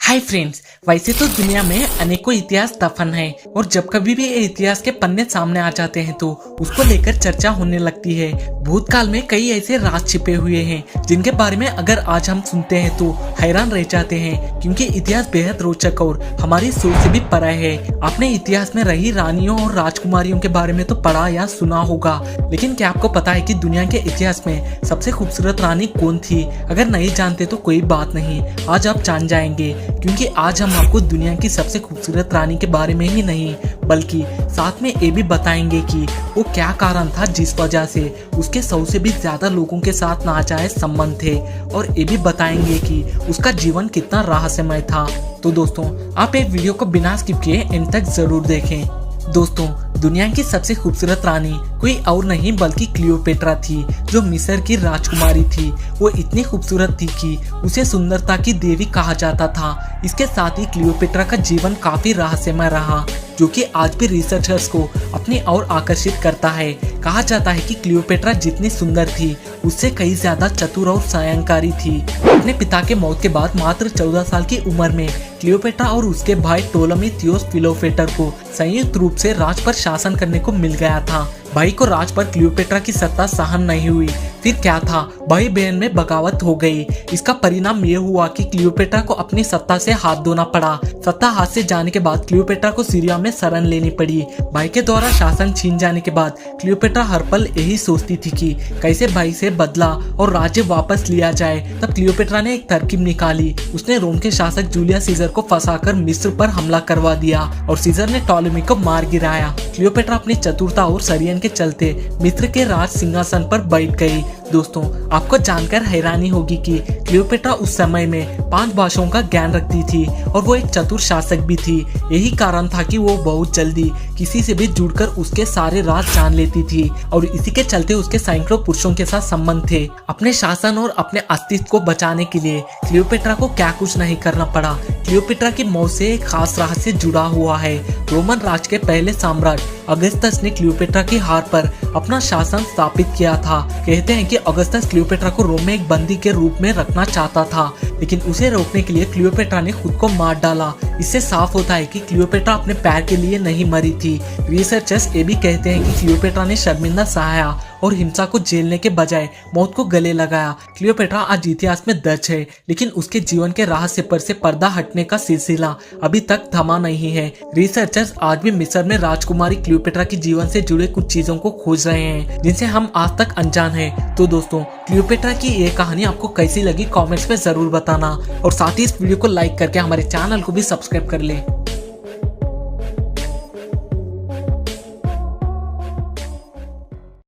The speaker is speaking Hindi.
हाय फ्रेंड्स, वैसे तो दुनिया में अनेकों इतिहास दफन है और जब कभी भी ये इतिहास के पन्ने सामने आ जाते हैं तो उसको लेकर चर्चा होने लगती है। भूतकाल में कई ऐसे राज छिपे हुए हैं जिनके बारे में अगर आज हम सुनते हैं तो हैरान रह जाते हैं, क्योंकि इतिहास बेहद रोचक और हमारी सोच से भी परा है। आपने इतिहास में रही रानियों और राजकुमारियों के बारे में तो पढ़ा या सुना होगा, लेकिन क्या आपको पता है कि दुनिया के इतिहास में सबसे खूबसूरत रानी कौन थी? अगर नहीं जानते तो कोई बात नहीं, आज आप जान जाएंगे, क्योंकि आज हम आपको दुनिया की सबसे खूबसूरत रानी के बारे में ही नहीं बल्कि साथ में ये भी बताएंगे कि वो क्या कारण था जिस वजह से उसके 100 से भी ज्यादा लोगों के साथ नाजायज संबंध थे, और ये भी बताएंगे कि उसका जीवन कितना रहस्यमय था। तो दोस्तों, आप एक वीडियो को बिना स्किप किए एंड तक जरूर देखें। दोस्तों, दुनिया की सबसे खूबसूरत रानी कोई और नहीं बल्कि क्लियोपेट्रा थी, जो मिस्र की राजकुमारी थी। वो इतनी खूबसूरत थी कि उसे सुंदरता की देवी कहा जाता था। इसके साथ ही क्लियोपेट्रा का जीवन काफी रहस्यमय रहा, जो कि आज भी रिसर्चर्स को अपनी ओर आकर्षित करता है। कहा जाता है कि क्लियोपेट्रा जितनी सुंदर थी उससे कई ज्यादा चतुर और सायंकारी थी। अपने पिता के मौत के बाद मात्र 14 साल की उम्र में क्लियोपेट्रा और उसके भाई टोलेमी थियोस फिलोपेटर को संयुक्त रूप से राज पर शासन करने को मिल गया था। भाई को राज पर क्लियोपेट्रा की सत्ता सहन नहीं हुई। फिर क्या था, भाई बहन में बगावत हो गई। इसका परिणाम ये हुआ कि क्लियोपेट्रा को अपनी सत्ता से हाथ धोना पड़ा। सत्ता हाथ से जाने के बाद क्लियोपेट्रा को सीरिया में शरण लेनी पड़ी। भाई के द्वारा शासन छीन जाने के बाद क्लियोपेट्रा हर पल यही सोचती थी कि कैसे भाई से बदला और राज्य वापस लिया जाए। तब क्लियोपेट्रा ने एक तरकीब निकाली। उसने रोम के शासक जूलियस सीजर को फंसाकर मिस्र पर हमला करवा दिया और सीजर ने टॉलेमी को मार गिराया। क्लियोपेट्रा अपनी चतुरता और षड्यंत्र के चलते मिस्र के राज सिंहासन पर बैठ गई। दोस्तों, आपको जानकर हैरानी होगी कि क्लियोपेट्रा उस समय में 5 भाषाओं का ज्ञान रखती थी और वो एक चतुर शासक भी थी। यही कारण था कि वो बहुत जल्दी किसी से भी जुड़कर उसके सारे राज जान लेती थी और इसी के चलते उसके सैकड़ों पुरुषों के साथ संबंध थे। अपने शासन और अपने अस्तित्व को बचाने के लिए क्लियोपेट्रा को क्या कुछ नहीं करना पड़ा। क्लियोपेट्रा की मौत से एक खास रहस्य जुड़ा हुआ है। रोमन राज के पहले सम्राट अगस्टस ने क्लियोपेट्रा की हार पर अपना शासन स्थापित किया था। कहते हैं कि अगस्टस क्लियोपेट्रा को रोम में एक बंदी के रूप में रखना चाहता था, लेकिन उसे रोकने के लिए क्लियोपेट्रा ने खुद को मार डाला। इससे साफ होता है कि क्लियोपेट्रा अपने पैर के लिए नहीं मरी थी। रिसर्चर्स ये भी कहते हैं कि क्लियोपेट्रा ने शर्मिंदा सहाया और हिंसा को झेलने के बजाय मौत को गले लगाया। क्लियोपेट्रा आज इतिहास में दर्ज है, लेकिन उसके जीवन के रहस्य पर से पर्दा हटने का सिलसिला अभी तक थमा नहीं है। रिसर्चर्स आज भी मिस्र में राजकुमारी क्लियोपेट्रा के जीवन से जुड़े कुछ चीजों को खोज रहे हैं जिनसे हम आज तक अनजान हैं। तो दोस्तों, क्लियोपेट्रा की ये कहानी आपको कैसी लगी कमेंट्स में जरूर बताना, और साथ ही इस वीडियो को लाइक करके हमारे चैनल को भी सब्सक्राइब कर ले।